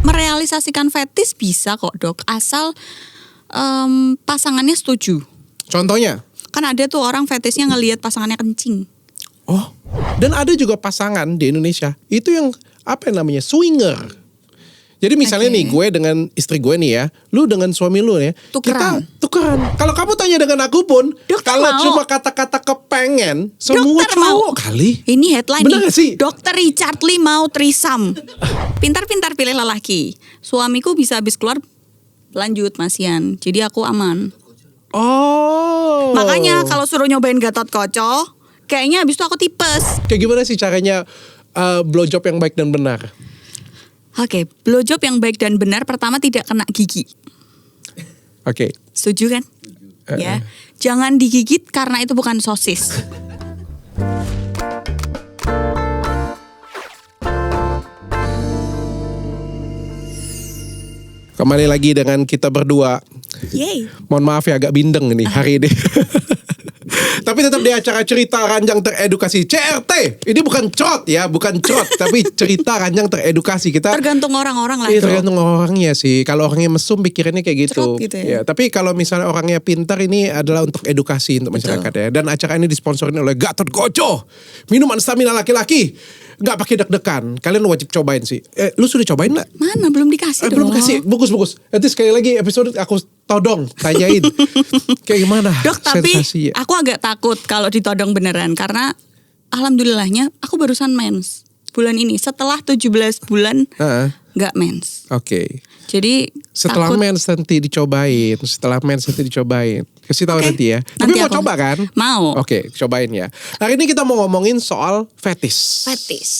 merealisasikan fetis bisa kok dok, asal pasangannya setuju. Contohnya? Kan ada tuh orang fetisnya ngelihat pasangannya kencing. Oh, dan ada juga pasangan di Indonesia itu yang apa namanya swinger. Jadi misalnya nih gue dengan istri gue nih ya, lu dengan suami lu ya, Tukeran. kita tukeran. Kalau kamu tanya dengan aku pun, Dokter kalau mau. cuma kata-kata kepengen, semua Dokter cowok mau. kali. Ini headline Bener nih. gak sih? Dokter Richard Lee mau trisam. Pintar-pintar pilih lelaki. Suamiku bisa habis keluar lanjut Masian. Jadi aku aman. Oh. Makanya kalau suruh nyobain Gatot Kaca, kayaknya habis itu aku tipes. Kayak gimana sih caranya blowjob yang baik dan benar? Oke, blowjob yang baik dan benar pertama tidak kena gigi. Oke. Setuju kan? Ya. Jangan digigit karena itu bukan sosis. Kembali lagi dengan kita berdua. Yeay. Mohon maaf ya agak bindeng nih hari ini. Tapi tetap di acara cerita ranjang teredukasi CRT. Ini bukan crot ya, bukan crot, tapi cerita ranjang teredukasi. Kita Tergantung orang-orang lah. Iya, Bro. tergantung orangnya sih. Kalau orangnya mesum pikirannya kayak gitu. Cerot gitu ya. Tapi kalau misalnya orangnya pintar, ini adalah untuk edukasi untuk masyarakat ya. Dan acara ini disponsorin oleh Gatot Kaca. Minuman stamina laki-laki. Nggak pakai deg-degan. Kalian wajib cobain sih. Lu sudah cobain nggak? Mana belum dikasih dong. Belum kasih. Bagus. Nanti sekali lagi episode aku todong, tanyain. Kayak gimana? Dok, tapi sensasi, ya? aku agak takut kalau ditodong beneran. Karena alhamdulillahnya aku barusan mens bulan ini. Setelah 17 bulan nggak mens. Oke. Jadi Setelah takut. mens nanti dicobain. Kasih tahu nanti ya. Tapi Nanti mau aku- coba kan? Mau. Oke, cobain ya. Hari ini kita mau ngomongin soal fetis. Fetis.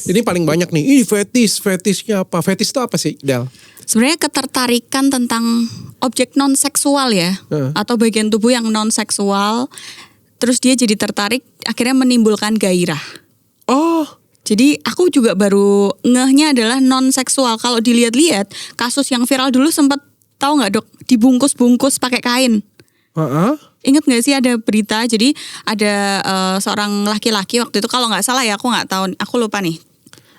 Ini paling banyak nih. Ih, fetisnya apa? Fetis itu apa sih, Del? Sebenarnya ketertarikan tentang objek non seksual ya, atau bagian tubuh yang non seksual, terus dia jadi tertarik, akhirnya menimbulkan gairah. Oh, Jadi aku juga baru ngehnya adalah non seksual. Kalau dilihat-lihat kasus yang viral dulu sempat tahu nggak dok, dibungkus-bungkus pakai kain. Ingat nggak sih ada berita? Jadi ada seorang laki-laki waktu itu, kalau nggak salah ya, aku nggak tahu, aku lupa nih.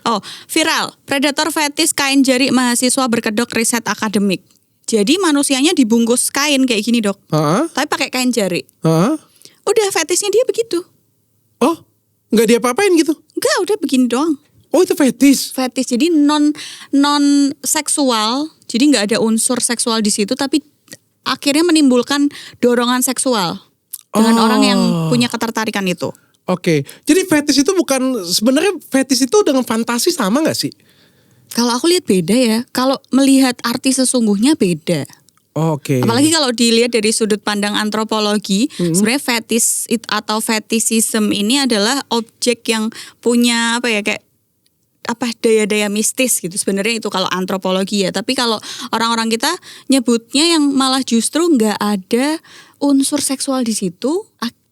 Oh, viral, predator fetis kain jari mahasiswa berkedok riset akademik. Jadi manusianya dibungkus kain kayak gini dok, tapi pakai kain jari. Udah fetisnya dia begitu. Oh, nggak diapa-apain gitu? Enggak, udah begini doang. Oh, itu fetis. Fetis jadi non seksual, jadi nggak ada unsur seksual di situ, tapi akhirnya menimbulkan dorongan seksual dengan orang yang punya ketertarikan itu. Oke, jadi fetis itu bukan, sebenarnya fetis itu dengan fantasi sama nggak sih? Kalau aku lihat beda ya. Kalau melihat arti sesungguhnya beda. Oke. Apalagi kalau dilihat dari sudut pandang antropologi, sebenarnya fetis atau fetisism ini adalah objek yang punya apa ya, kayak apa, daya-daya mistis gitu. Sebenarnya itu kalau antropologi ya. Tapi kalau orang-orang kita nyebutnya yang malah justru nggak ada unsur seksual di situ.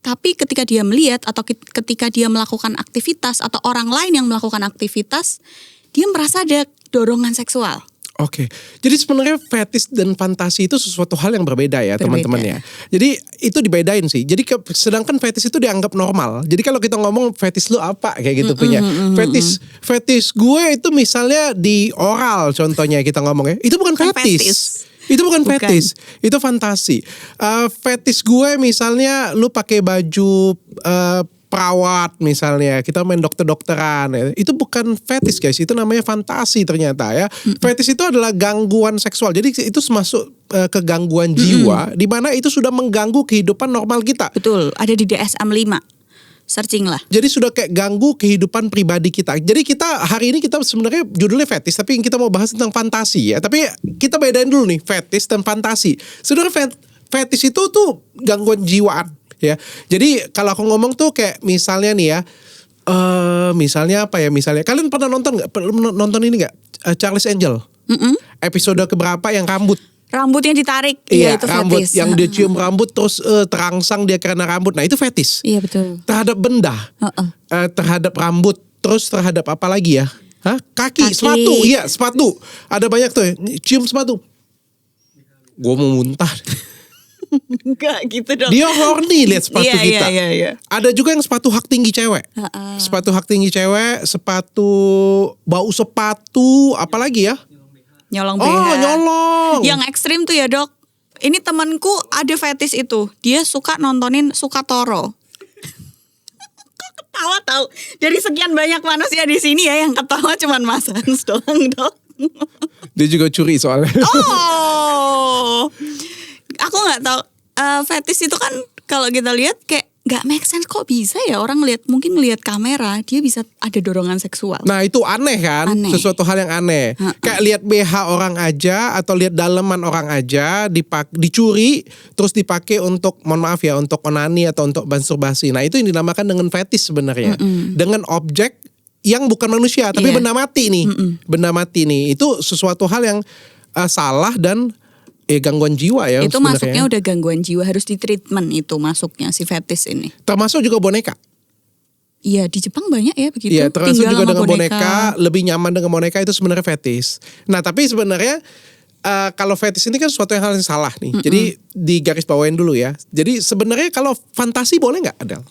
Tapi ketika dia melihat atau ketika dia melakukan aktivitas atau orang lain yang melakukan aktivitas, dia merasa ada dorongan seksual. Oke, jadi sebenarnya fetis dan fantasi itu sesuatu hal yang berbeda ya teman-teman ya. Jadi itu dibedain sih. Jadi sedangkan fetis itu dianggap normal. Jadi kalau kita ngomong fetis lu apa kayak gitu punya. Fetis gue itu misalnya di oral contohnya kita ngomongnya. Itu bukan fetis. Itu bukan fetis, itu fantasi. Fetis gue misalnya lu pakai baju perawat misalnya, kita main dokter-dokteran, itu bukan fetis guys, itu namanya fantasi ternyata ya. Fetis itu adalah gangguan seksual, jadi itu masuk ke gangguan jiwa, di mana itu sudah mengganggu kehidupan normal kita. Betul, ada di DSM-5. Searching lah. Jadi sudah kayak ganggu kehidupan pribadi kita. Jadi kita hari ini kita sebenarnya judulnya fetis, tapi kita mau bahas tentang fantasi ya. Tapi kita bedain dulu nih fetis dan fantasi. Sebenarnya fetis itu tuh gangguan jiwaan ya. Jadi kalau aku ngomong tuh kayak misalnya nih ya, misalnya apa ya? Misalnya kalian pernah nonton ini nggak? Charlie's Angel. Episode keberapa yang Rambutnya ditarik, iya, itu rambut fetis. yang dia cium rambut terus terangsang dia karena rambut. Nah itu fetis. Iya betul. Terhadap benda, terhadap rambut, terus terhadap apa lagi ya? Kaki, sepatu, iya sepatu. Ada banyak tuh, cium sepatu. Gue mau muntah. Enggak gitu dong. Dia horny lihat sepatu kita. Iya. Ada juga yang sepatu hak tinggi cewek. Sepatu hak tinggi cewek, sepatu bau sepatu, apalagi ya? Nyolong BH. Oh, nyolong. Yang ekstrim tuh ya dok. Ini temanku ada fetish itu. Dia suka nontonin Sukatoro. Kok ketawa tahu? Dari sekian banyak manusia di sini ya yang ketawa cuman Mas Hans doang dok. Dia juga curi soalnya. Oh, aku nggak tahu. Fetish itu kan kalau kita lihat kayak nggak make sense, kok bisa ya orang mungkin ngelihat kamera dia bisa ada dorongan seksual. Nah itu aneh kan, sesuatu hal yang aneh. Kayak lihat BH orang aja atau lihat daleman orang aja dicuri terus dipakai untuk, mohon maaf ya, untuk onani atau untuk masturbasi. Nah itu yang dinamakan dengan fetish sebenarnya. Dengan objek yang bukan manusia tapi benda mati nih. Benda mati nih itu sesuatu hal yang salah dan gangguan jiwa ya. Itu sebenarnya. Masuknya udah gangguan jiwa, harus di treatment itu masuknya si fetish ini. Termasuk juga boneka. Iya di Jepang banyak ya begitu. Iya termasuk Tinggal juga dengan boneka, lebih nyaman dengan boneka itu sebenarnya fetish. Nah tapi sebenarnya kalau fetish ini kan suatu hal yang salah nih. Jadi di garis bawain dulu ya. Jadi sebenarnya kalau fantasi boleh nggak Adel?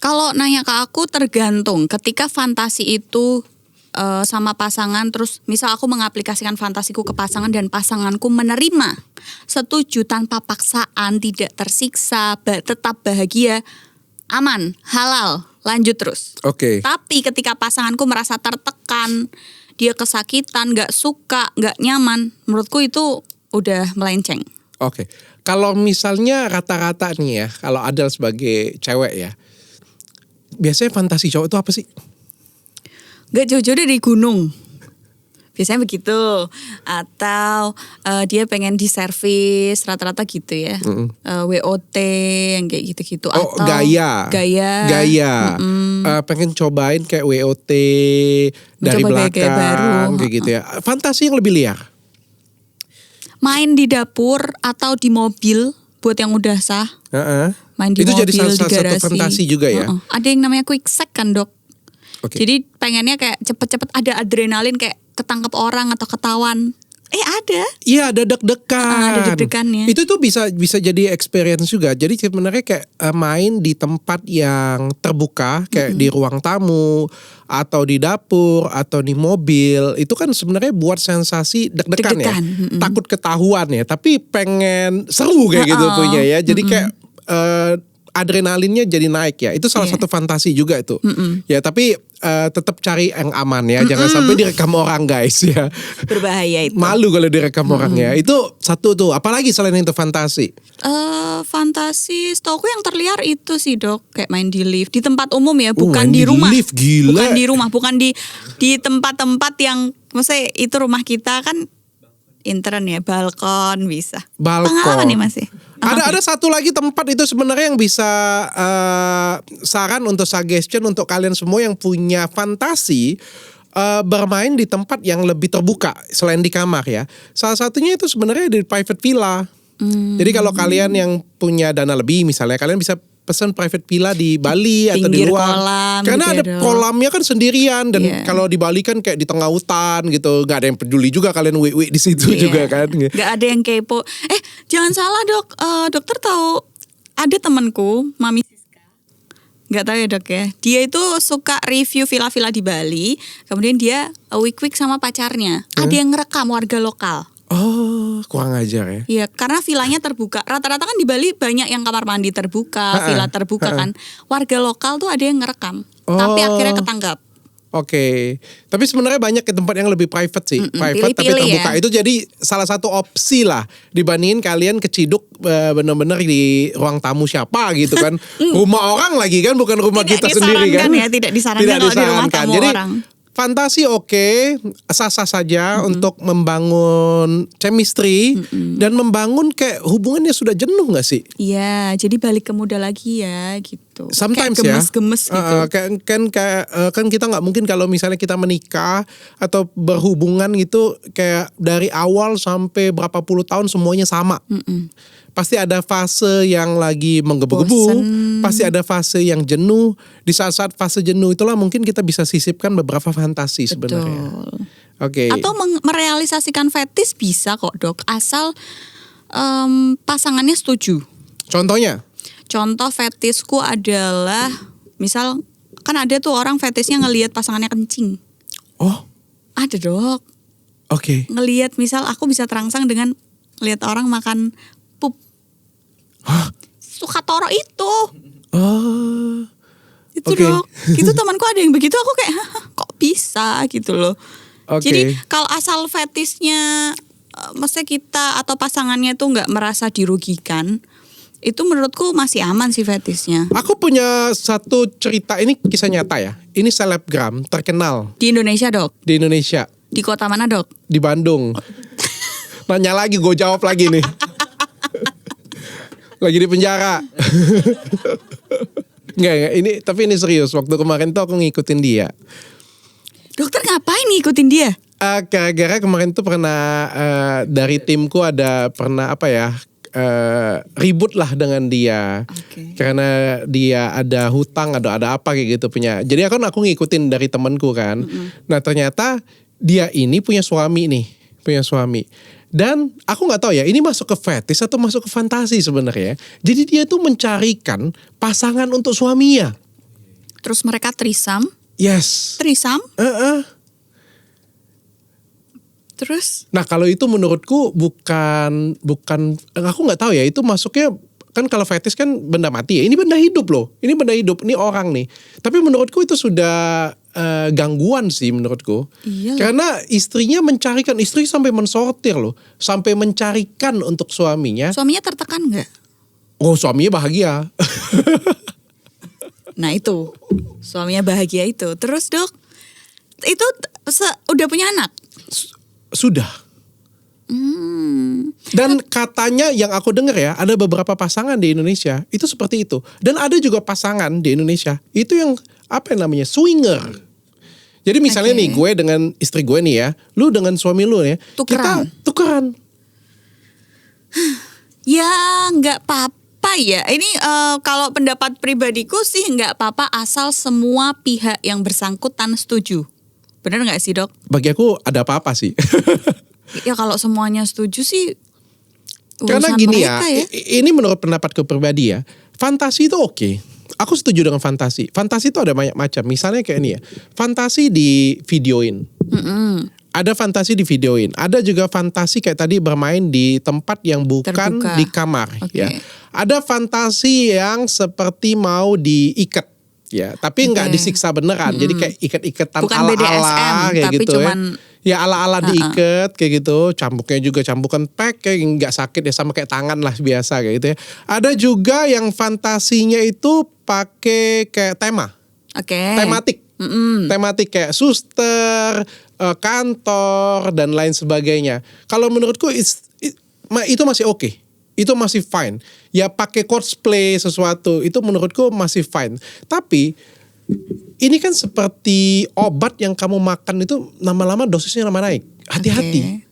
Kalau nanya ke aku tergantung. Ketika fantasi itu sama pasangan, terus misal aku mengaplikasikan fantasiku ke pasangan dan pasanganku menerima, setuju tanpa paksaan, tidak tersiksa, tetap bahagia, aman, halal, lanjut terus. Oke. Tapi ketika pasanganku merasa tertekan, dia kesakitan, gak suka, gak nyaman, menurutku itu udah melenceng. Oke. Kalau misalnya rata-rata nih ya, kalau Adel sebagai cewek ya, biasanya fantasi cowok itu apa sih? Gak jauh-jauh dari gunung. Biasanya begitu. Atau dia pengen diservis, rata-rata gitu ya. WOT yang kayak gitu-gitu. Oh, atau gaya. Pengen cobain kayak WOT dari mencoba gaya baru. belakang kayak gitu ya. Fantasi yang lebih liar. Main di dapur atau di mobil buat yang udah sah. Main di itu mobil, jadi salah di garasi. satu fantasi juga ya. Ada yang namanya quick sex kan dok. Okay. Jadi pengennya kayak cepet-cepet ada adrenalin, kayak ketangkep orang atau ketahuan. Ada. Iya ada deg-degan. Ada deg-degannya. Itu tuh bisa jadi experience juga. Jadi sebenarnya kayak main di tempat yang terbuka, kayak di ruang tamu atau di dapur atau di mobil, itu kan sebenarnya buat sensasi deg-degan ya. Takut ketahuan ya, tapi pengen seru kayak gitu punya ya. Jadi kayak adrenalinnya jadi naik ya. Itu salah satu fantasi juga itu. Ya tapi tetap cari yang aman ya. Jangan sampai direkam orang guys ya. Berbahaya itu. Malu kalau direkam orang ya. Itu satu tuh. Apalagi selain itu fantasi? Fantasi setauku yang terliar itu sih dok. Kayak main di lift. Di tempat umum ya. Bukan di rumah. Lift, gila. Bukan di rumah. Bukan di tempat-tempat yang, maksudnya itu rumah kita kan intern ya, balkon bisa. Balkon. Pengalaman nih masih. Ada satu lagi tempat itu sebenarnya yang bisa saran untuk suggestion untuk kalian semua yang punya fantasi bermain di tempat yang lebih terbuka selain di kamar ya. Salah satunya itu sebenarnya di private villa. Jadi kalau kalian yang punya dana lebih misalnya, kalian bisa pesan private villa di Bali atau di luar. Kolam, karena gitu ada ya, kolamnya kan sendirian dan kalau di Bali kan kayak di tengah hutan gitu, nggak ada yang peduli juga kalian wik di situ juga kan. Nggak ada yang kepo. Jangan salah dok, dokter tahu ada temanku, Mami Siska. Nggak tahu ya dok ya. Dia itu suka review villa-villa di Bali, kemudian dia wik sama pacarnya. Ada yang ngerekam warga lokal. Oh, kurang ajar ya. Iya, karena villanya terbuka. Rata-rata kan di Bali banyak yang kamar mandi terbuka, villa terbuka kan. Warga lokal tuh ada yang ngerekam, tapi akhirnya ketangkap. Oke. Tapi sebenarnya banyak ke tempat yang lebih private sih. Private tapi terbuka. Ya. Itu jadi salah satu opsi lah dibandingin kalian keciduk benar-benar di ruang tamu siapa gitu kan. Rumah orang lagi kan, bukan rumah kita sendiri kan. Tidak disarankan kalau di rumah tamu jadi, orang. Fantasi oke, sah-sah saja untuk membangun chemistry dan membangun kayak hubungannya sudah jenuh gak sih? Iya, jadi balik ke muda lagi ya gitu. Sometimes kayak gemes-gemes gitu. Kan kita nggak mungkin kalau misalnya kita menikah atau berhubungan gitu kayak dari awal sampai berapa puluh tahun semuanya sama. Pasti ada fase yang lagi menggebu-gebu, pasti ada fase yang jenuh. Di saat-saat fase jenuh itulah mungkin kita bisa sisipkan beberapa fantasi sebenarnya. Oke. Atau merealisasikan fetish bisa kok dok, asal pasangannya setuju. Contohnya? Contoh fetishku adalah, misal kan ada tuh orang fetishnya ngelihat pasangannya kencing. Oh? Ada dok. Oke. Ngelihat misal aku bisa terangsang dengan lihat orang makan pup. Hah? Suka toro itu. Oh. Itu dong. Gitu temanku ada yang begitu, aku kayak kok bisa gitu loh. Jadi kalau asal fetisnya maksudnya kita atau pasangannya tuh nggak merasa dirugikan, itu menurutku masih aman sih fetisnya. Aku punya satu cerita, ini kisah nyata ya. Ini selebgram terkenal. Di Indonesia, Dok? Di Indonesia. Di kota mana, Dok? Di Bandung. Nanya lagi, gue jawab lagi nih. Lagi di penjara. Enggak, tapi ini serius. Waktu kemarin tuh aku ngikutin dia. Dokter ngapain ngikutin dia? Gara-gara kemarin tuh pernah dari timku pernah ribut lah dengan dia. Karena dia ada hutang atau ada apa kayak gitu punya. Jadi aku ngikutin dari temanku kan. Nah ternyata dia ini punya suami nih. Dan aku nggak tahu ya, ini masuk ke fetish atau masuk ke fantasi sebenarnya. Jadi dia tuh mencarikan pasangan untuk suaminya. Terus mereka threesome? Yes. Threesome? Terus? Nah kalau itu menurutku bukan aku nggak tahu ya, itu masuknya kan kalau fetish kan benda mati ya. Ini benda hidup loh. Ini benda hidup, ini orang nih. Tapi menurutku itu sudah gangguan sih menurutku. Iyalah. Karena istrinya mencarikan, istri sampai mensortir loh, sampai mencarikan untuk suaminya. Suaminya tertekan nggak? Oh suaminya bahagia. Nah itu, suaminya bahagia itu. Terus Dok, itu udah punya anak? Sudah. Dan katanya yang aku dengar ya, ada beberapa pasangan di Indonesia itu seperti itu. Dan ada juga pasangan di Indonesia itu yang swinger. Jadi misalnya nih gue dengan istri gue nih ya, lu dengan suami lu ya, kita tukeran. Ya nggak apa-apa ya. Ini kalau pendapat pribadiku sih nggak apa-apa asal semua pihak yang bersangkutan setuju. Bener nggak sih Dok? Bagi aku ada apa-apa sih. Ya kalau semuanya setuju sih. Karena gini ya, ini menurut pendapatku pribadi ya, fantasi itu oke. Aku setuju dengan fantasi. Fantasi itu ada banyak macam. Misalnya kayak ini ya, fantasi di videoin. Ada fantasi di videoin. Ada juga fantasi kayak tadi bermain di tempat yang bukan terbuka. Di kamar. Ya. Ada fantasi yang seperti mau diikat. Ya, tapi nggak disiksa beneran. Jadi kayak ikat-ikatan ala-ala kayak tapi gitu cuman, ya. Ya ala-ala diikat kayak gitu. Cambuknya juga cambukan pack kayak nggak sakit ya, sama kayak tangan lah biasa kayak gitu ya. Ada juga yang fantasinya itu pakai kayak tema. Tematik. Tematik kayak suster, kantor dan lain sebagainya. Kalau menurutku itu masih oke. Itu masih fine. Ya pakai cosplay sesuatu itu menurutku masih fine. Tapi ini kan seperti obat yang kamu makan itu lama-lama dosisnya lama naik. Hati-hati.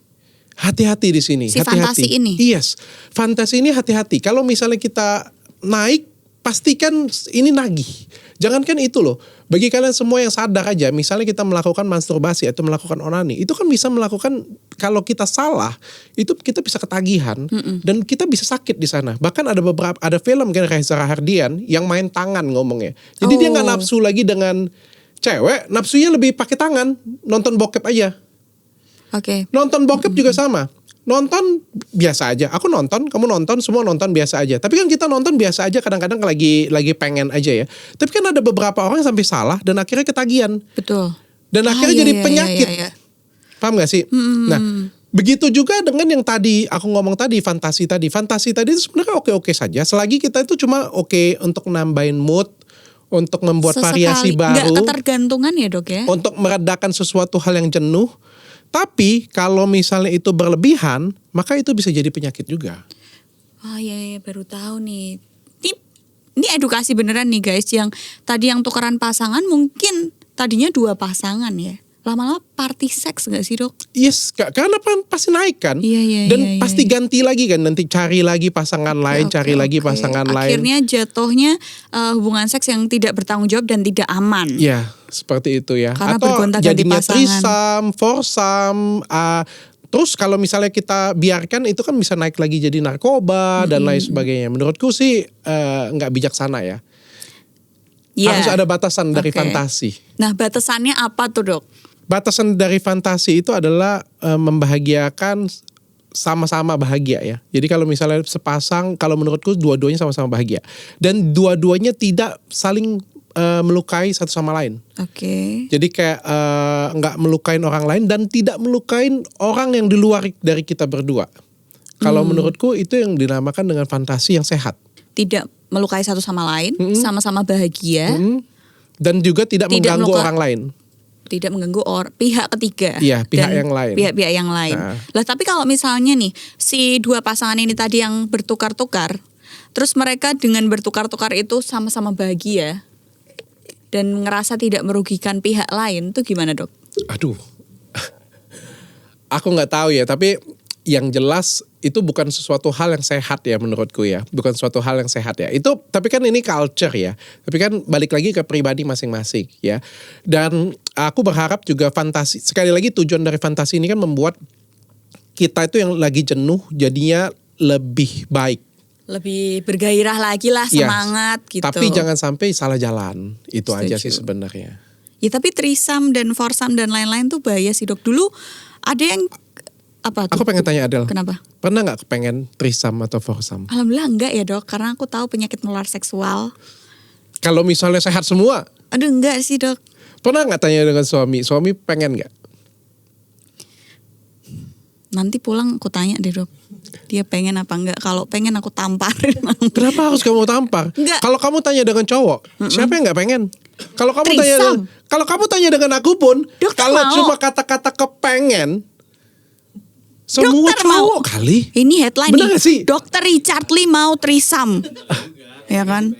Hati-hati di sini. Si fantasi ini. Yes. Fantasi ini hati-hati. Kalau misalnya kita naik, pastikan ini nagih. Jangankan itu loh. Bagi kalian semua yang sadar aja, misalnya kita melakukan masturbasi atau melakukan onani, itu kan bisa melakukan, kalau kita salah, itu kita bisa ketagihan dan kita bisa sakit di sana. Bahkan ada film kan Reza Rahardian yang main tangan ngomongnya. Jadi dia nggak nafsu lagi dengan cewek, nafsunya lebih pakai tangan, nonton bokep aja. Nonton bokep juga sama. Nonton biasa aja. Aku nonton, kamu nonton, semua nonton biasa aja. Tapi kan kita nonton biasa aja, kadang-kadang lagi pengen aja ya. Tapi kan ada beberapa orang yang sampai salah dan akhirnya ketagihan. Betul. Dan akhirnya jadi penyakit. Paham gak sih? Nah, begitu juga dengan yang tadi aku ngomong tadi, fantasi tadi. Fantasi tadi itu sebenarnya oke-oke saja. Selagi kita itu cuma oke untuk nambahin mood, untuk membuat variasi baru. Nggak ketergantungan ya Dok ya? Untuk meredakan sesuatu hal yang jenuh. Tapi kalau misalnya itu berlebihan, maka itu bisa jadi penyakit juga. Oh iya, baru tahu nih. Ini edukasi beneran nih guys. Yang tadi yang tukeran pasangan mungkin tadinya 2 pasangan ya. Lama-lama party seks gak sih Dok? Yes, karena pasti naik kan. Dan pasti ganti lagi kan. Nanti cari lagi pasangan lain, cari lagi pasangan lain. Akhirnya jatuhnya hubungan seks yang tidak bertanggung jawab dan tidak aman. Iya, seperti itu ya. Karena atau jadinya pasangan. threesome, foursome. Terus kalau misalnya kita biarkan itu kan bisa naik lagi jadi narkoba dan lain sebagainya. Menurutku sih nggak bijaksana ya. Harus ada batasan dari fantasi. Nah batasannya apa tuh Dok? Batasan dari fantasi itu adalah membahagiakan sama-sama bahagia ya. Jadi kalau misalnya sepasang, kalau menurutku dua-duanya sama-sama bahagia. Dan dua-duanya tidak saling melukai satu sama lain. Oke. Jadi kayak nggak melukain orang lain dan tidak melukain orang yang di luar dari kita berdua. Kalau menurutku itu yang dinamakan dengan fantasi yang sehat. Tidak melukai satu sama lain, sama-sama bahagia. Dan juga tidak mengganggu orang lain. Tidak mengganggu pihak ketiga. Iya, pihak yang lain. Pihak-pihak yang lain. Lah tapi kalau misalnya nih si dua pasangan ini tadi yang bertukar-tukar, terus mereka dengan bertukar-tukar itu sama-sama bahagia dan ngerasa tidak merugikan pihak lain, itu gimana dok? Aduh, aku nggak tahu ya. Tapi yang jelas itu bukan sesuatu hal yang sehat ya menurutku ya. Bukan suatu hal yang sehat ya. Itu tapi kan ini culture ya. Tapi kan balik lagi ke pribadi masing-masing ya. Dan aku berharap juga fantasi, sekali lagi tujuan dari fantasi ini kan membuat kita itu yang lagi jenuh jadinya lebih baik. Lebih bergairah lagi lah, semangat gitu. Tapi jangan sampai salah jalan. Itu Setuju. aja sih sebenarnya. Ya tapi threesome dan foursome dan lain-lain tuh bahaya sih dok. Dulu ada yang apa tuh? Aku pengen tanya Adel. Kenapa? Pernah gak kepengen threesome atau foursome? Alhamdulillah enggak ya dok, karena aku tahu penyakit menular seksual. Kalau misalnya sehat semua? Aduh enggak sih dok. Pernah gak tanya dengan suami? Suami pengen gak? Nanti pulang aku tanya deh dok. Dia pengen apa enggak? Kalau pengen aku tamparin. Kenapa harus kamu tampar? Enggak. Kalau kamu tanya dengan cowok, siapa yang gak pengen? Kalau kamu Threesome. tanya dengan aku pun, Dokter kalau mau. cuma kata-kata kepengen, semua Dokter cowok mau. kali. Ini headline Bener nih. gak sih? Dokter Richard Lee mau threesome. Ya kan?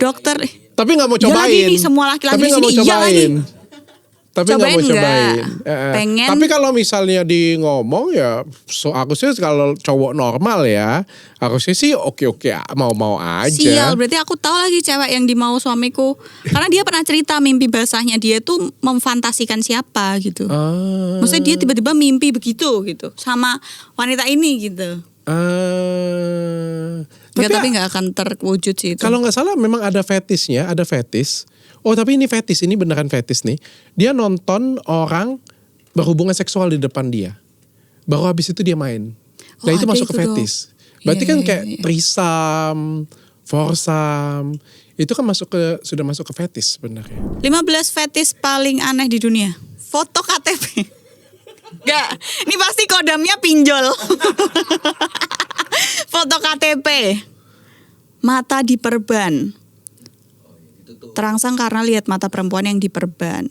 Dokter Tapi gak mau Ya cobain. lagi nih, semua laki-laki Tapi di nggak mau sini, iya lagi. cobain. Tapi nggak mau Cobain cobain. nggak? Pengen. Tapi kalau misalnya di ngomong ya, aku sih kalau cowok normal ya, aku sih oke mau aja. Sial, berarti aku tahu lagi cewek yang dimau suamiku. Karena dia pernah cerita mimpi basahnya dia tuh memfantasikan siapa gitu. Maksudnya dia tiba-tiba mimpi begitu gitu sama wanita ini gitu. Tapi nggak akan terwujud sih itu. Kalau nggak salah memang ada fetisnya, ada fetis. Oh tapi ini fetis, ini beneran fetis nih. Dia nonton orang berhubungan seksual di depan dia. Baru habis itu dia main. Nah itu masuk ke fetis. Berarti kan kayak threesome, foursome, itu kan sudah masuk ke fetis sebenarnya. 15 fetis paling aneh di dunia. Foto KTP. Enggak, ini pasti kodamnya pinjol. Foto KTP. Mata diperban. Terangsang karena lihat mata perempuan yang diperban.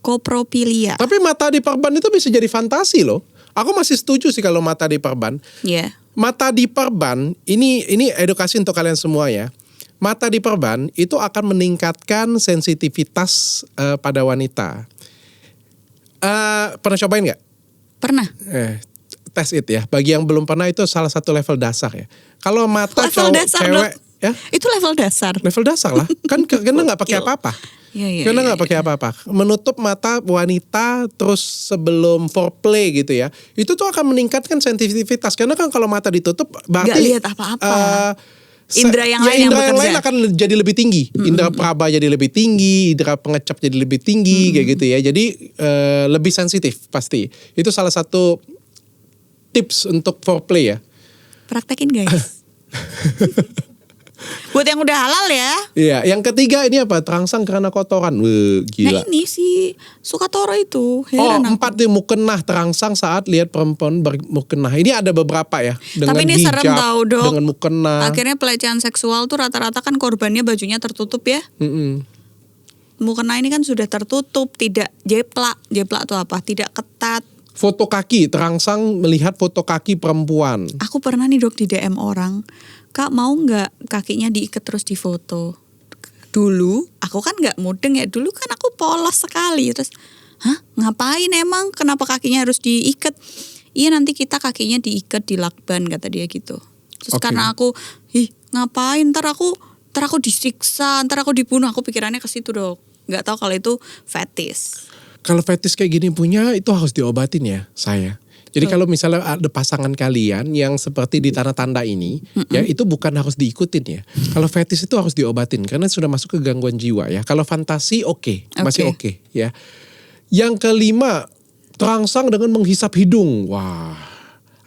Kopropilia. Tapi mata diperban itu bisa jadi fantasi loh. Aku masih setuju sih kalau mata diperban. Iya. Mata diperban, ini edukasi untuk kalian semua ya. Mata diperban itu akan meningkatkan sensitivitas pada wanita. Pernah cobain nggak? Pernah. Tes it ya. Bagi yang belum pernah itu salah satu level dasar ya. Kalau mata Level dasar, cewek, Dok. ya Itu level dasar. level dasar lah. Kan karena nggak pakai apa-apa. Iya. Karena nggak pakai apa-apa. Menutup mata wanita terus sebelum foreplay gitu ya. Itu tuh akan meningkatkan sensitivitas. Karena kan kalau mata ditutup berarti Nggak lihat apa-apa. Indra yang lain yang indra yang bekerja. lain akan jadi lebih tinggi. Indra praba jadi lebih tinggi, indra pengecap jadi lebih tinggi kayak gitu ya. Jadi lebih sensitif pasti. Itu salah satu tips untuk foreplay ya. Praktekin guys. Buat yang udah halal ya. Iya, yang ketiga ini apa? Terangsang karena kotoran. Wah, gila. Nah ini si Sukatoro itu. Oh, Heran aku. 4 nih mukenah, terangsang saat lihat perempuan bermukenah. Ini ada beberapa ya. Dengan Tapi ini hijab, serem tau dok. dengan mukenah. Akhirnya pelecehan seksual tuh rata-rata kan korbannya bajunya tertutup ya. Mukena ini kan sudah tertutup, tidak jeplak. Jeplak tuh apa? Tidak ketat. Foto kaki, terangsang melihat foto kaki perempuan. Aku pernah nih dok di DM orang, Kak mau nggak kakinya diikat terus di foto? Dulu aku kan nggak mudeng ya, dulu kan aku polos sekali. Terus, hah ngapain emang? Kenapa kakinya harus diikat? Iya nanti kita kakinya diikat di lakban kata dia gitu. Terus karena aku, ngapain? Ntar aku disiksa, ntar aku dibunuh. Aku pikirannya ke situ dok. Nggak tahu kalau itu fetish. Kalau fetis kayak gini punya itu harus diobatin ya saya. Jadi kalau misalnya ada pasangan kalian yang seperti di tanda-tanda ini, ya itu bukan harus diikutin ya. Kalau fetis itu harus diobatin karena sudah masuk ke gangguan jiwa ya. Kalau fantasi masih oke ya. Yang kelima, terangsang dengan menghisap hidung. Wah,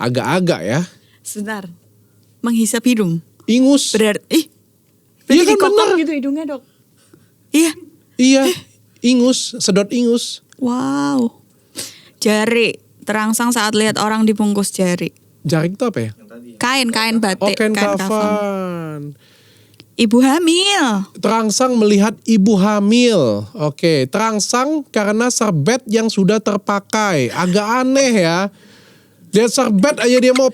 agak-agak ya. Sebentar. Menghisap hidung. Ingus. Berarti Iya kan benar gitu hidungnya, Dok. Iya. Iya, ingus, sedot ingus. Wow. Jari, terangsang saat lihat orang dibungkus jari. Jari itu apa ya? Kain batik, kain kafan. kafan. Ibu hamil. Terangsang melihat ibu hamil. Oke, terangsang karena serbet yang sudah terpakai. Agak aneh ya. Lihat serbet aja dia mau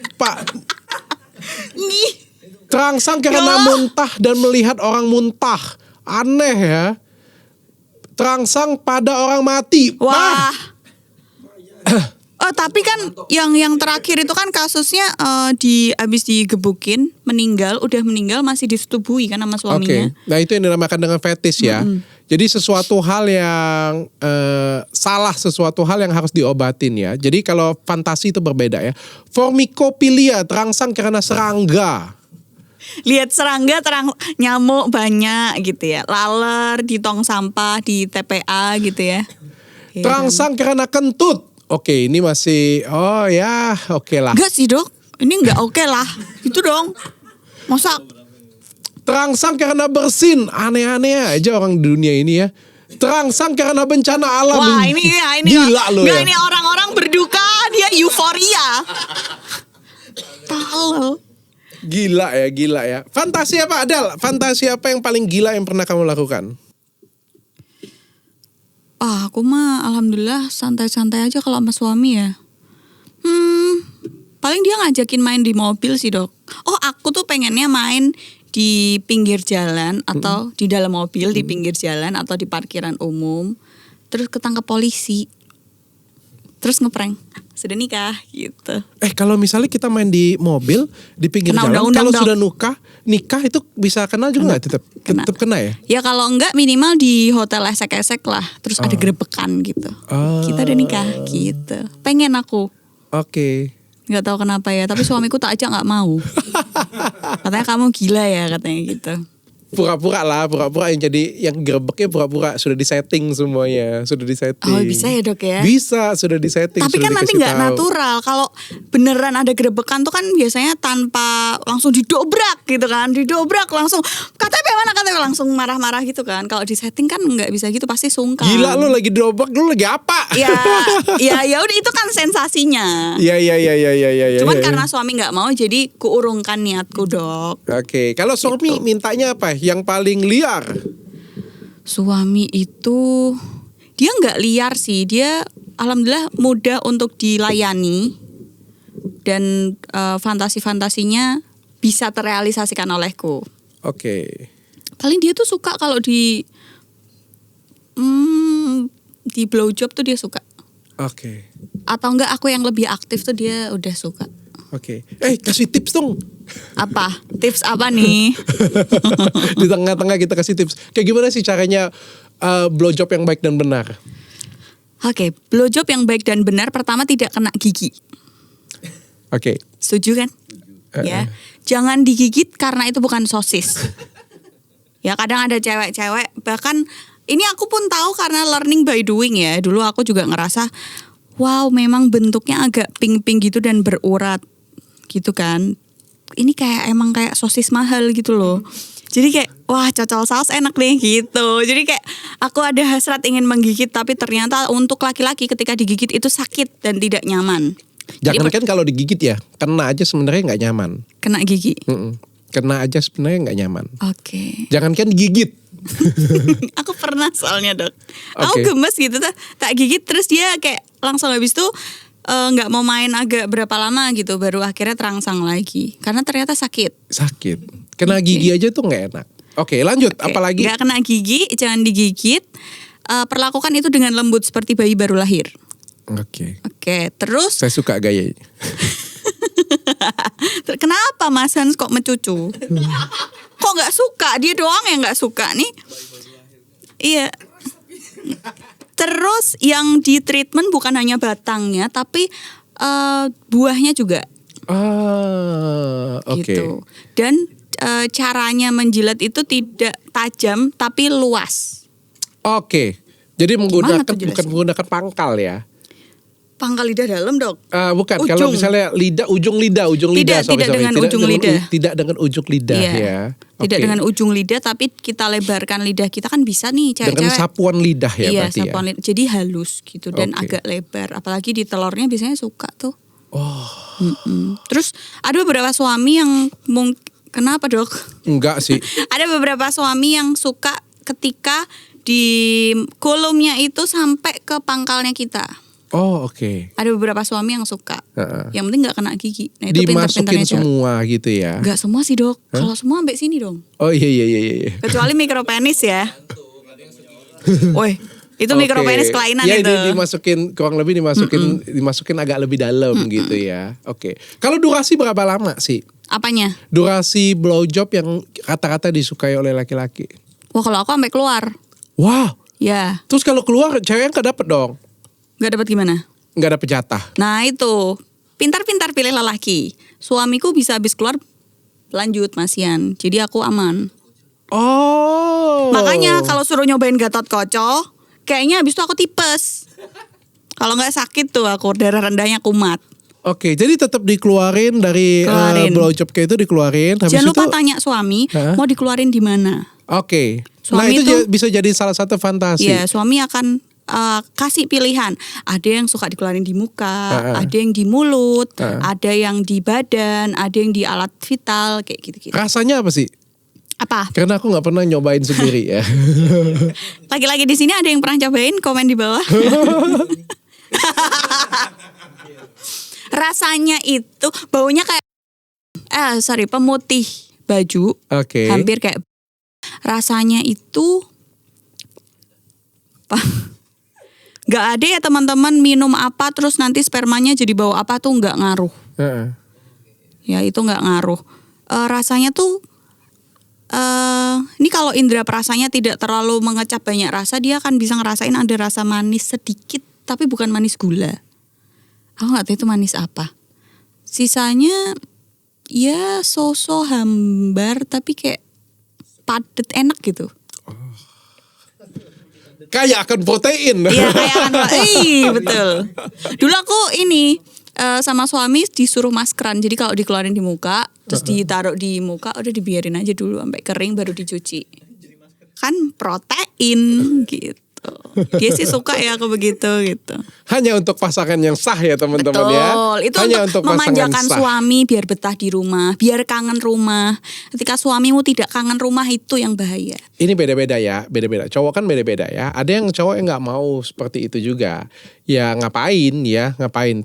Terangsang karena muntah dan melihat orang muntah. Aneh ya. Terangsang pada orang mati. Wah. Oh, tapi kan yang terakhir itu kan kasusnya habis digebukin, udah meninggal masih disetubui kan sama suaminya. Oke. Nah, itu yang dinamakan dengan fetish ya. Jadi sesuatu hal yang salah, sesuatu hal yang harus diobatin ya. Jadi kalau fantasi itu berbeda ya. Formikopilia, terangsang karena serangga. Lihat serangga, nyamuk banyak gitu ya. Laler di tong sampah, di TPA gitu ya. Terangsang karena kentut. Oke, ini masih oke lah. Enggak sih, Dok. Ini enggak oke lah. Itu dong. Masa terangsang karena bersin. Aneh-aneh aja orang di dunia ini ya. Terangsang karena bencana alam. Wah, ini gila loh ya. Ini orang-orang berduka, dia euforia. Tahu. Gila ya. Fantasi apa, Adal? Fantasi apa yang paling gila yang pernah kamu lakukan? Aku mah alhamdulillah santai-santai aja kalau sama suami ya. Paling dia ngajakin main di mobil sih, Dok. Oh, aku tuh pengennya main di pinggir jalan atau di dalam mobil di pinggir jalan atau di parkiran umum. Terus ketangkep polisi. Terus ngeprank. Sudah nikah gitu. Kalau misalnya kita main di mobil di pinggir jalan, kalau sudah nikah itu bisa kenal juga nggak? Tetap kena ya? Ya kalau enggak minimal di hotel esek-esek lah. Terus ada gerebekan gitu. Kita udah nikah gitu. Pengen aku. Oke. Nggak tahu kenapa ya. Tapi suamiku tak aja nggak mau. Katanya kamu gila ya katanya gitu. Pura-pura yang jadi yang gerebeknya pura-pura sudah disetting semuanya, sudah disetting. Oh, bisa ya, Dok ya? Bisa, sudah disetting. Tapi kan nanti nggak natural. Kalau beneran ada gerebekan tuh kan biasanya tanpa langsung didobrak gitu kan, didobrak langsung KTP mana KTP langsung marah-marah gitu kan. Kalau disetting kan nggak bisa gitu, pasti sungkan. Gila lu lagi dobrak, lu lagi apa? Ya udah itu kan sensasinya. Iya. Cuman karena suami nggak mau jadi kuurungkan niatku, Dok. Oke, kalau suami mintanya apa? Yang paling liar? Suami itu dia nggak liar sih, dia alhamdulillah mudah untuk dilayani dan fantasi-fantasinya bisa terrealisasikan olehku. Oke. Paling dia tuh suka kalau di blowjob tuh dia suka. Oke. Atau enggak aku yang lebih aktif tuh dia udah suka. Oke. Kasih tips dong. Apa? Tips apa nih? Di tengah-tengah kita kasih tips. Kayak gimana sih caranya blowjob yang baik dan benar? Oke, blowjob yang baik dan benar pertama tidak kena gigi. Oke. Setuju kan? Ya. Jangan digigit karena itu bukan sosis. Ya kadang ada cewek-cewek bahkan ini aku pun tahu karena learning by doing ya. Dulu aku juga ngerasa wow, memang bentuknya agak pink-pink gitu dan berurat. Gitu kan. Ini emang kayak sosis mahal gitu loh. Jadi kayak wah cocol saus enak nih gitu. Jadi kayak aku ada hasrat ingin menggigit tapi ternyata untuk laki-laki ketika digigit itu sakit dan tidak nyaman. Jangan kan kalau digigit ya, kena aja sebenarnya nggak nyaman. Kena gigi. Kena aja sebenarnya nggak nyaman. Oke. Jangan kan digigit. Aku pernah soalnya, Dok. Okay. Aku gemes gitu tak gigit terus dia kayak langsung habis itu nggak mau main agak berapa lama gitu baru akhirnya terangsang lagi karena ternyata sakit. Kena gigi aja tuh nggak enak. Oke, lanjut. Apalagi? Nggak kena gigi, jangan digigit. Perlakukan itu dengan lembut seperti bayi baru lahir. Oke, terus saya suka gayanya. Kenapa Mas Hans kok mencucu? Kok nggak suka? Dia doang yang nggak suka nih. Iya. Terus yang di treatment bukan hanya batangnya, tapi buahnya juga. Oke. Gitu. Dan caranya menjilat itu tidak tajam, tapi luas. Oke. Jadi Gimana tuh bukan jelasin? menggunakan pangkal ya? Pangkal lidah dalam, Dok. Bukan, Ujung. kalau misalnya ujung lidah. Tidak dengan ujung lidah. Tidak dengan ujung lidah Iya. ya. Tidak Oke. dengan ujung lidah, tapi kita lebarkan lidah kita kan bisa nih Dengan cewek-cewek. sapuan lidah ya Iya, berarti sapuan lidah. Jadi halus gitu dan Oke. agak lebar. Apalagi di telurnya biasanya suka tuh. Oh, Terus ada beberapa suami yang kenapa, Dok? enggak sih. Ada beberapa suami yang suka ketika di kolomnya itu sampai ke pangkalnya kita. Oh, oke. Ada beberapa suami yang suka. Heeh. Yang penting nggak kena gigi. Nah, itu Dimasukin pintar-pintarnya cewek. semua gitu ya. Nggak semua sih, Dok. Kalau semua sampai sini dong. Oh iya. Kecuali mikropenis ya. Woi, itu Oke. mikropenis kelainan ya, itu. ini kurang lebih dimasukin agak lebih dalam gitu ya. Oke. Kalau durasi berapa lama sih? Apanya? Durasi blowjob yang rata-rata disukai oleh laki-laki. Wah, kalau aku sampai keluar. Wow. Ya, Terus kalau keluar cewek nggak dapet dong? nggak dapat gimana? Nggak dapet jatah. Nah itu, pintar-pintar pilih lelaki. Suamiku bisa habis keluar lanjut masian. Jadi aku aman. Oh. Makanya kalau suruh nyobain Gatot Kaca, kayaknya habis itu aku tipes. Kalau nggak sakit tuh aku darah rendahnya kumat. Oke, jadi tetap dikeluarin dari Keluarin. blowjob kayak itu dikeluarin. Habis Jangan lupa itu, tanya suami Hah? mau dikeluarin di mana. Oke. Nah Suami itu tuh- bisa jadi salah satu fantasi. Iya, suami akan kasih pilihan. Ada yang suka dikeluarin di muka, ada yang di mulut, ada yang di badan, ada yang di alat vital kayak gitu-gitu. Rasanya apa sih? Apa? Karena aku nggak pernah nyobain sendiri ya. Lagi-lagi di sini ada yang pernah cobain? Komen di bawah. Rasanya itu baunya kayak pemutih baju. Oke. Hampir kayak rasanya itu nggak ada ya teman-teman minum apa terus nanti spermanya jadi bau apa tuh nggak ngaruh. Heeh. Ya itu nggak ngaruh. Rasanya tuh ini kalau indera perasanya tidak terlalu mengecap banyak rasa, dia akan bisa ngerasain ada rasa manis sedikit, tapi bukan manis gula. Aku nggak tahu itu manis apa. Sisanya ya so-so hambar, tapi kayak padet enak gitu. Kayak akan protein. Iya kayak betul. Dulu aku ini sama suami disuruh maskeran. Jadi kalau dikeluarin di muka, terus ditaruh di muka, udah dibiarin aja dulu sampai kering baru dicuci. Kan protein gitu. Dia sih suka ya aku begitu gitu. Hanya untuk pasangan yang sah ya teman-teman ya. Betul. Itu Hanya untuk pasangan memanjakan sah. suami biar betah di rumah, biar kangen rumah. Ketika suamimu tidak kangen rumah itu yang bahaya. Ini beda-beda ya, beda-beda. Cowok kan beda-beda ya. Ada yang cowok yang nggak mau seperti itu juga. Ya ngapain.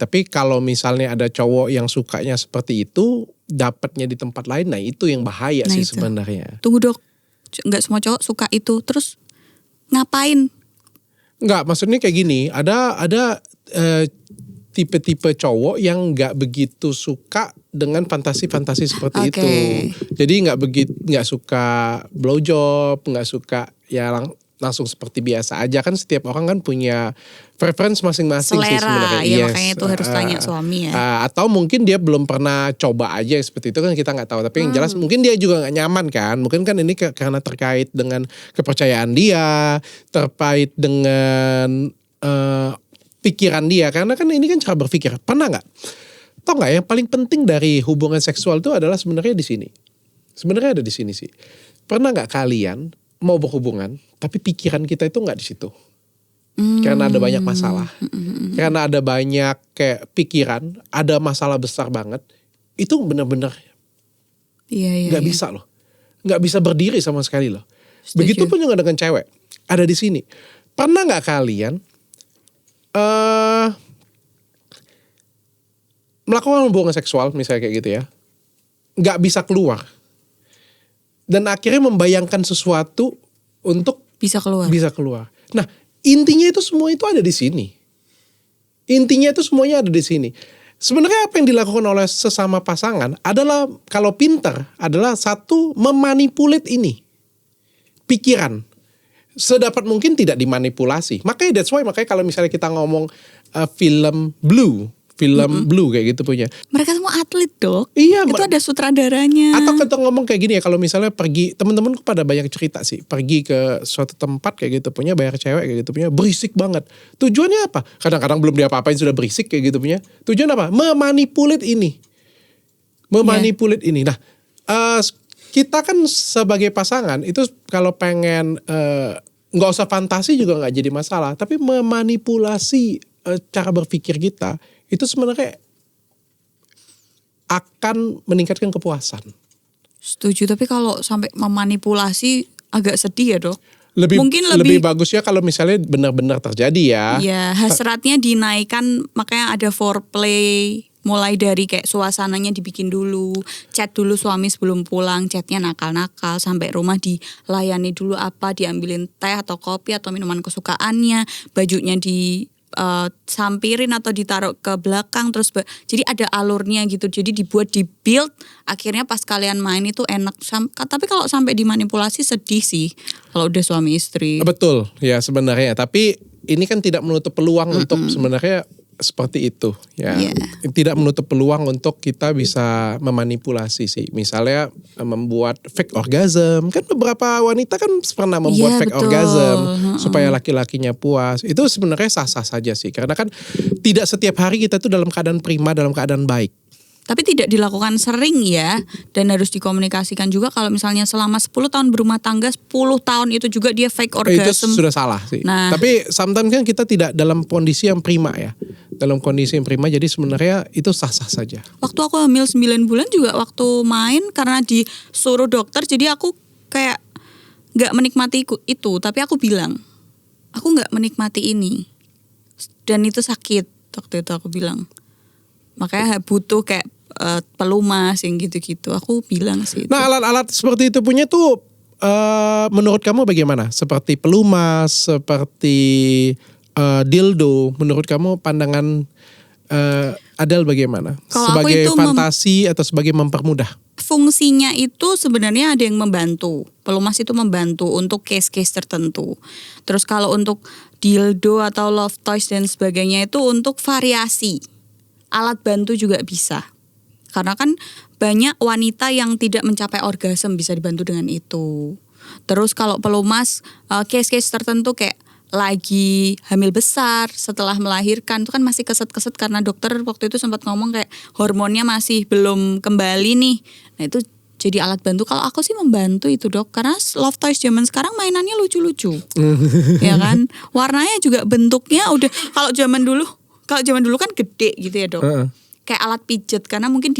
Tapi kalau misalnya ada cowok yang sukanya seperti itu, dapatnya di tempat lain, nah itu yang bahaya Nah, sih itu. sebenarnya. Tunggu Dok, nggak semua cowok suka itu. Terus ngapain? Enggak, maksudnya kayak gini, ada tipe-tipe cowok yang nggak begitu suka dengan fantasi-fantasi seperti Oke. itu. Jadi nggak suka blowjob, nggak suka ya langsung seperti biasa aja, kan setiap orang kan punya preference masing-masing sih Selera, sebenarnya. ya makanya itu harus tanya suami ya. Atau mungkin dia belum pernah coba aja seperti itu kan kita nggak tahu. Tapi yang jelas mungkin dia juga nggak nyaman kan. Mungkin kan ini karena terkait dengan kepercayaan dia, terkait dengan pikiran dia. Karena kan ini kan cara berpikir. Pernah nggak? Tahu nggak yang paling penting dari hubungan seksual itu adalah sebenarnya di sini. Sebenarnya ada di sini sih. Pernah nggak kalian mau berhubungan, tapi pikiran kita itu nggak di situ? Karena ada banyak masalah. Karena ada banyak kayak pikiran, ada masalah besar banget. Itu benar-benar Iya. nggak bisa loh. Nggak bisa berdiri sama sekali loh. Setuju. Begitupun juga dengan cewek. Ada di sini. Pernah nggak kalian melakukan hubungan seksual misalnya kayak gitu ya, nggak bisa keluar, dan akhirnya membayangkan sesuatu untuk Bisa keluar. bisa keluar. Nah, intinya itu semua itu ada di sini. Intinya itu semuanya ada di sini. Sebenarnya apa yang dilakukan oleh sesama pasangan adalah, kalau pintar, adalah satu, memanipulat ini. Pikiran. Sedapat mungkin tidak dimanipulasi. Makanya that's why, makanya kalau misalnya kita ngomong film Blue, film Blue kayak gitu punya. Mereka semua atlet dok. Iya. Itu ada sutradaranya. Atau kita ngomong kayak gini ya, kalau misalnya pergi, teman-teman pada banyak cerita sih, pergi ke suatu tempat kayak gitu punya, bayar cewek kayak gitu punya, berisik banget. Tujuannya apa? Kadang-kadang belum diapa-apain sudah berisik kayak gitu punya. Tujuan apa? Memanipulit ini. Ini. Nah, kita kan sebagai pasangan itu kalau pengen nggak usah fantasi juga nggak jadi masalah, tapi memanipulasi cara berpikir kita itu sebenarnya akan meningkatkan kepuasan. Setuju, tapi kalau sampai memanipulasi agak sedih ya dok. Mungkin lebih bagus ya kalau misalnya benar-benar terjadi ya. Ya, hasratnya dinaikkan, makanya ada foreplay. Mulai dari kayak suasananya dibikin dulu, chat dulu suami sebelum pulang, chatnya nakal-nakal, sampai rumah dilayani dulu apa, diambilin teh atau kopi atau minuman kesukaannya, bajunya sampirin atau ditaruh ke belakang, terus jadi ada alurnya gitu, jadi dibuat di build, akhirnya pas kalian main itu enak. Tapi kalau sampai dimanipulasi sedih sih kalau udah suami istri. Betul ya sebenarnya, tapi ini kan tidak menutup peluang untuk sebenarnya seperti itu ya. Tidak menutup peluang untuk kita bisa memanipulasi sih. Misalnya membuat fake orgasm. Kan beberapa wanita kan pernah membuat fake orgasm supaya laki-lakinya puas. Itu sebenarnya sah-sah saja sih. Karena kan tidak setiap hari kita tuh dalam keadaan prima, dalam keadaan baik. Tapi tidak dilakukan sering ya, dan harus dikomunikasikan juga. Kalau misalnya selama 10 tahun berumah tangga, 10 tahun itu juga dia fake orgasm. Itu sudah salah sih. Nah, tapi sometimes kan kita tidak dalam kondisi yang prima ya. Dalam kondisi yang prima, jadi sebenarnya itu sah-sah saja. Waktu aku hamil 9 bulan juga waktu main, karena disuruh dokter, jadi aku kayak gak menikmati itu. Tapi aku bilang, aku gak menikmati ini. Dan itu sakit, waktu itu aku bilang. Makanya butuh kayak pelumas yang gitu-gitu. Aku bilang sih. Nah, alat-alat seperti itu punya tuh menurut kamu bagaimana? Seperti pelumas, seperti dildo. Menurut kamu pandangan Adele bagaimana? Kalau sebagai fantasi atau sebagai mempermudah? Fungsinya itu sebenarnya ada yang membantu. Pelumas itu membantu untuk case-case tertentu. Terus kalau untuk dildo atau love toys dan sebagainya itu untuk variasi. Alat bantu juga bisa. Karena kan banyak wanita yang tidak mencapai orgasme, bisa dibantu dengan itu. Terus kalau pelumas, case-case tertentu kayak lagi hamil besar, setelah melahirkan, itu kan masih keset-keset karena dokter waktu itu sempat ngomong kayak hormonnya masih belum kembali nih. Nah itu jadi alat bantu. Kalau aku sih membantu itu dok, karena love toys zaman sekarang mainannya lucu-lucu. Ya kan, warnanya juga bentuknya udah, kalau zaman dulu kan gede gitu ya dok. Kayak alat pijet, karena mungkin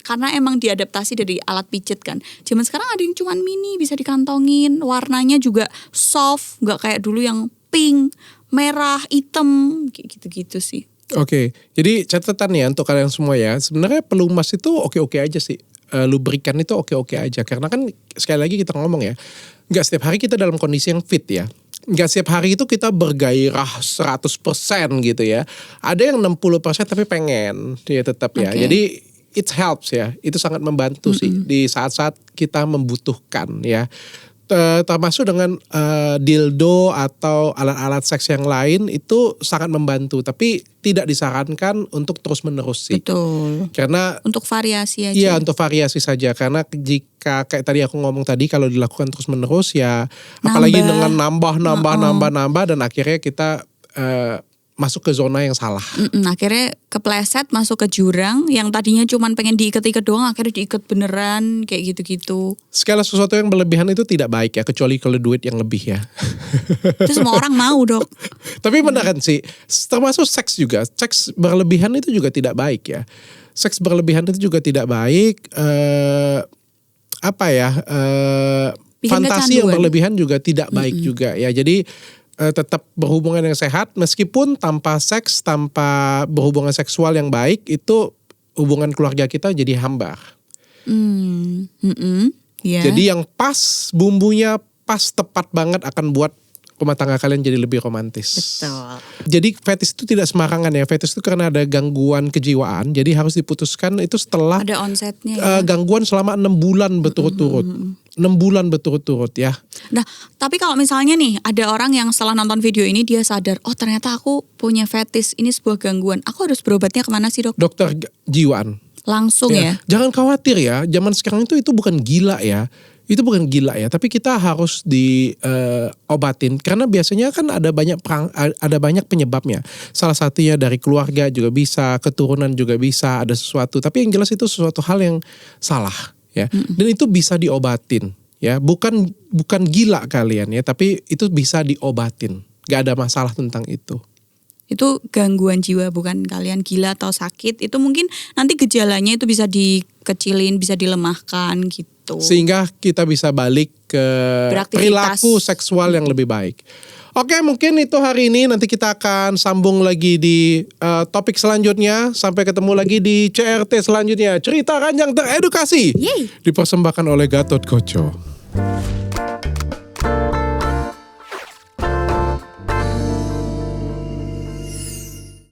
karena emang diadaptasi dari alat pijet kan. Zaman sekarang ada yang cuman mini, bisa dikantongin, warnanya juga soft, nggak kayak dulu yang pink, merah, hitam, kayak gitu-gitu sih. Oke, jadi catatan ya untuk kalian semua ya, sebenarnya pelumas itu oke-oke aja sih. Lubrikan itu oke-oke aja, karena kan sekali lagi kita ngomong ya, nggak setiap hari kita dalam kondisi yang fit ya. Nggak setiap hari itu kita bergairah 100% gitu ya. Ada yang 60% tapi pengen dia tetap ya. Jadi it helps ya. Itu sangat membantu sih di saat-saat kita membutuhkan ya. Termasuk dengan dildo atau alat-alat seks yang lain itu sangat membantu, tapi tidak disarankan untuk terus-menerus sih. Betul. Karena untuk variasi aja. Iya, untuk variasi saja. Karena jika kayak tadi aku ngomong tadi, kalau dilakukan terus-menerus ya, apalagi dengan nambah dan akhirnya kita masuk ke zona yang salah. Akhirnya kepleset masuk ke jurang yang tadinya cuman pengen diikat-ikat doang, akhirnya diikat beneran kayak gitu-gitu. Segala sesuatu yang berlebihan itu tidak baik ya, kecuali kalau duit yang lebih ya. Itu semua orang mau dok. Tapi beneran sih, termasuk seks juga. Seks berlebihan itu juga tidak baik ya. Seks berlebihan itu juga tidak baik. Fantasi yang berlebihan juga tidak baik juga ya. Jadi tetap berhubungan yang sehat, meskipun tanpa seks, tanpa berhubungan seksual yang baik, itu hubungan keluarga kita jadi hambar. Yeah. Jadi yang pas, bumbunya pas, tepat banget akan buat rumah tangga kalian jadi lebih romantis. Betul. Jadi fetish itu tidak sembarangan ya. Fetish itu karena ada gangguan kejiwaan. Jadi harus diputuskan itu setelah ada onsetnya ya. Gangguan selama 6 bulan berturut-turut. 6 bulan berturut-turut ya. Nah, tapi kalau misalnya nih ada orang yang setelah nonton video ini dia sadar, oh ternyata aku punya fetish, ini sebuah gangguan. Aku harus berobatnya kemana sih, Dok? Dokter jiwaan. Langsung ya. Jangan khawatir ya. Zaman sekarang itu bukan gila ya. Itu bukan gila ya, tapi kita harus diobatin karena biasanya kan ada banyak penyebabnya. Salah satunya dari keluarga juga bisa, keturunan juga bisa, ada sesuatu. Tapi yang jelas itu sesuatu hal yang salah ya. Dan itu bisa diobatin ya. Bukan gila kalian ya, tapi itu bisa diobatin. Gak ada masalah tentang itu. Itu gangguan jiwa, bukan kalian gila atau sakit. Itu mungkin nanti gejalanya itu bisa dikecilin, bisa dilemahkan gitu. Sehingga kita bisa balik ke perilaku seksual yang lebih baik. Oke, mungkin itu hari ini. Nanti kita akan sambung lagi di topik selanjutnya. Sampai ketemu lagi di CRT selanjutnya. Cerita Ranjang Teredukasi. Yeay. Dipersembahkan oleh Gatot Koco.